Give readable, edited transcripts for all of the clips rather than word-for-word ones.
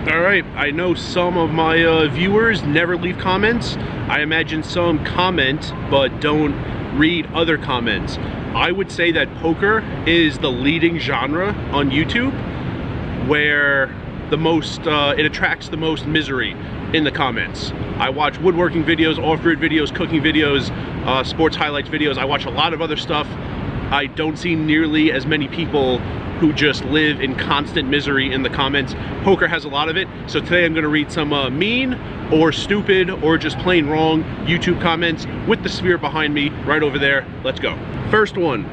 Alright, I know some of my viewers never leave comments. I imagine some comment but don't read other comments. I would say that poker is the leading genre on YouTube where it attracts the most misery in the comments. I watch woodworking videos, off-grid videos, cooking videos, sports highlights videos. I watch a lot of other stuff. I don't see nearly as many people who just live in constant misery in the comments. Poker has a lot of it, so today I'm going to read some mean or stupid or just plain wrong YouTube comments with the sphere behind me right over there. Let's go. First one.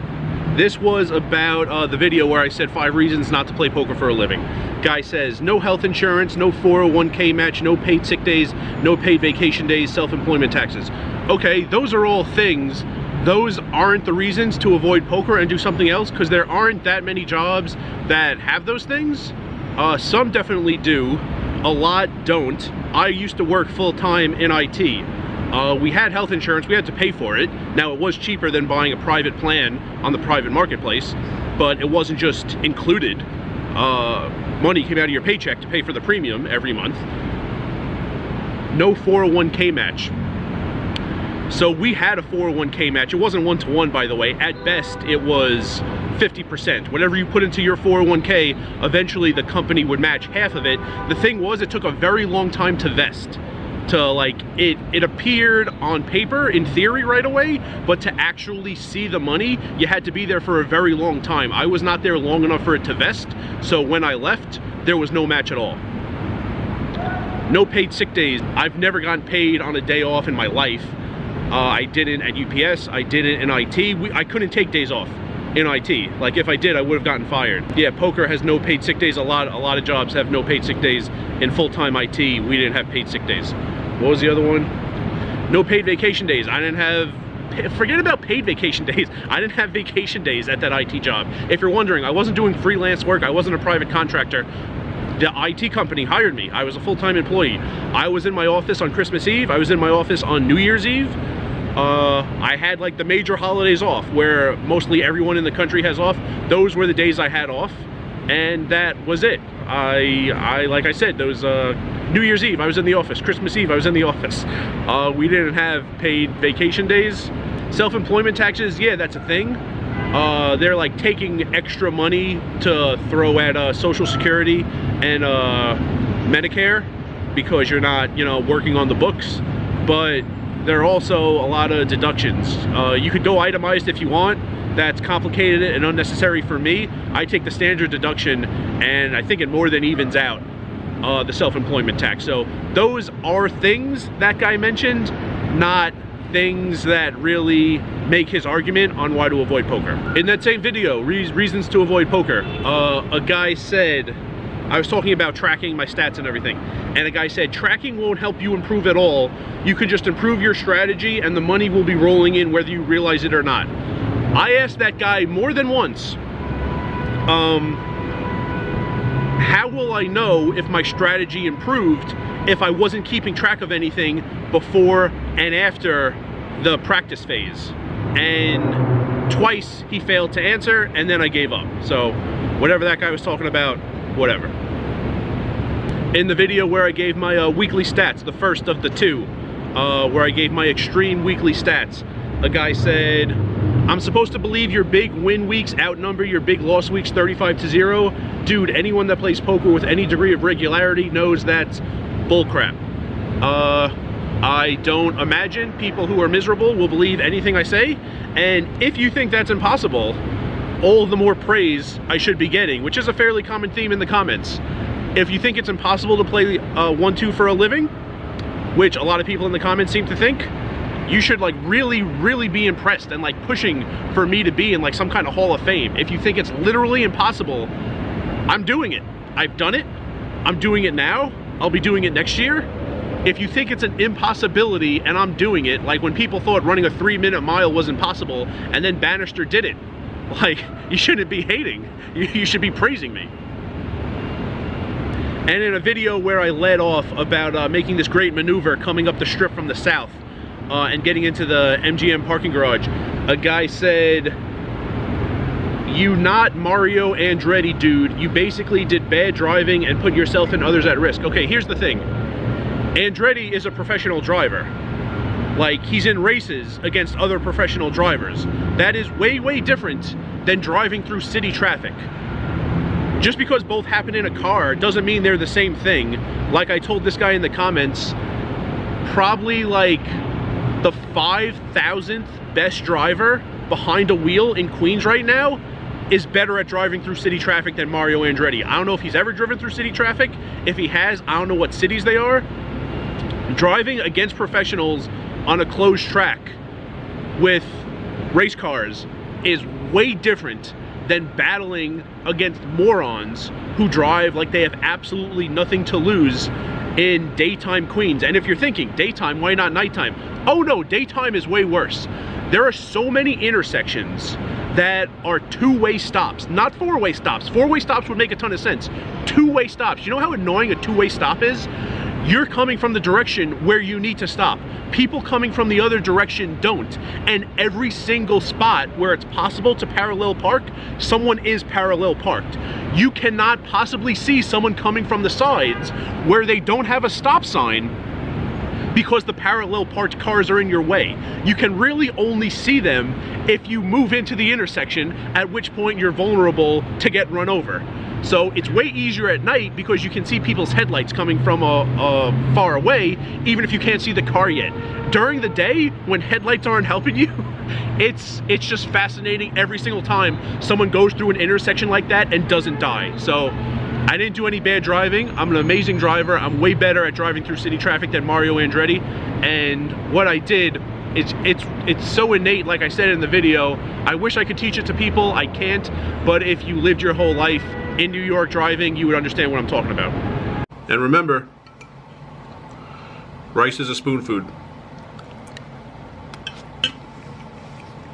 This was about the video where I said 5 reasons not to play poker for a living. Guy says, no health insurance, no 401k match, no paid sick days, no paid vacation days, self-employment taxes. Okay, those are all things. Those aren't the reasons to avoid poker and do something else, because there aren't that many jobs that have those things. Some definitely do, a lot don't. I used to work full-time in IT. We had health insurance, we had to pay for it. Now it was cheaper than buying a private plan on the private marketplace, but it wasn't just included. Money came out of your paycheck to pay for the premium every month. No 401k match. So we had a 401k match. It wasn't 1-to-1, by the way. At best, it was 50%. Whatever you put into your 401k, eventually the company would match half of it. The thing was, it took a very long time to vest. It appeared on paper, in theory, right away, but to actually see the money, you had to be there for a very long time. I was not there long enough for it to vest, so when I left, there was no match at all. No paid sick days. I've never gotten paid on a day off in my life. I didn't at UPS, I didn't in IT. I couldn't take days off in IT. Like, if I did, I would have gotten fired. Yeah, poker has no paid sick days. A lot of jobs have no paid sick days. In full-time IT, we didn't have paid sick days. What was the other one? No paid vacation days. I didn't have, forget about paid vacation days. I didn't have vacation days at that IT job. If you're wondering, I wasn't doing freelance work. I wasn't a private contractor. The IT company hired me. I was a full-time employee. I was in my office on Christmas Eve. I was in my office on New Year's Eve. I had like the major holidays off where mostly everyone in the country has off. Those were the days I had off, and that was it. Like I said, those New Year's Eve I was in the office, Christmas Eve I was in the office. We didn't have paid vacation days. Self-employment taxes, yeah, that's a thing. They're like taking extra money to throw at Social Security and Medicare because you're not, you know, working on the books. But there are also a lot of deductions. You could go itemized if you want. That's complicated and unnecessary for me. I take the standard deduction, and I think it more than evens out the self-employment tax. So those are things that guy mentioned, not things that really make his argument on why to avoid poker. In that same video, reasons to avoid poker, a guy said, I was talking about tracking my stats and everything, and a guy said, tracking won't help you improve at all. You can just improve your strategy and the money will be rolling in whether you realize it or not. I asked that guy more than once, how will I know if my strategy improved if I wasn't keeping track of anything before and after the practice phase? And twice he failed to answer, and then I gave up. So whatever that guy was talking about, whatever. In the video where I gave my weekly stats, the first of the two, where I gave my extreme weekly stats, a guy said, I'm supposed to believe your big win weeks outnumber your big loss weeks 35-0. Dude, anyone that plays poker with any degree of regularity knows that's bullcrap. I don't imagine people who are miserable will believe anything I say, and if you think that's impossible, all the more praise I should be getting, which is a fairly common theme in the comments. If you think it's impossible to play 1-2 for a living, which a lot of people in the comments seem to think, you should like really be impressed and like pushing for me to be in like some kind of Hall of Fame. If you think it's literally impossible, I'm doing it. I've done it. I'm doing it now. I'll be doing it next year. If you think it's an impossibility and I'm doing it, like when people thought running a 3-minute mile was impossible and then Bannister did it, like, you shouldn't be hating. You should be praising me. And in a video where I led off about making this great maneuver coming up the strip from the south and getting into the MGM parking garage, a guy said, you not Mario Andretti, dude. You basically did bad driving and put yourself and others at risk. Okay, here's the thing. Andretti is a professional driver. Like, he's in races against other professional drivers. That is way, way different than driving through city traffic. Just because both happen in a car doesn't mean they're the same thing. Like I told this guy in the comments, probably like the 5,000th best driver behind a wheel in Queens right now is better at driving through city traffic than Mario Andretti. I don't know if he's ever driven through city traffic. If he has, I don't know what cities they are. Driving against professionals on a closed track with race cars is way different than battling against morons who drive like they have absolutely nothing to lose in daytime Queens. And if you're thinking, daytime, why not nighttime? Oh no, daytime is way worse. There are so many intersections that are two-way stops, not four-way stops. Four-way stops would make a ton of sense. Two-way stops. You know how annoying a two-way stop is? You're coming from the direction where you need to stop. People coming from the other direction don't. And every single spot where it's possible to parallel park, someone is parallel parked. You cannot possibly see someone coming from the sides where they don't have a stop sign because the parallel parked cars are in your way. You can really only see them if you move into the intersection, at which point you're vulnerable to get run over. So it's way easier at night because you can see people's headlights coming from far away, even if you can't see the car yet. During the day, when headlights aren't helping you, it's just fascinating every single time someone goes through an intersection like that and doesn't die. So I didn't do any bad driving. I'm an amazing driver. I'm way better at driving through city traffic than Mario Andretti. And what I did, it's so innate, like I said in the video. I wish I could teach it to people. I can't. But if you lived your whole life in New York driving, you would understand what I'm talking about. And remember, rice is a spoon food.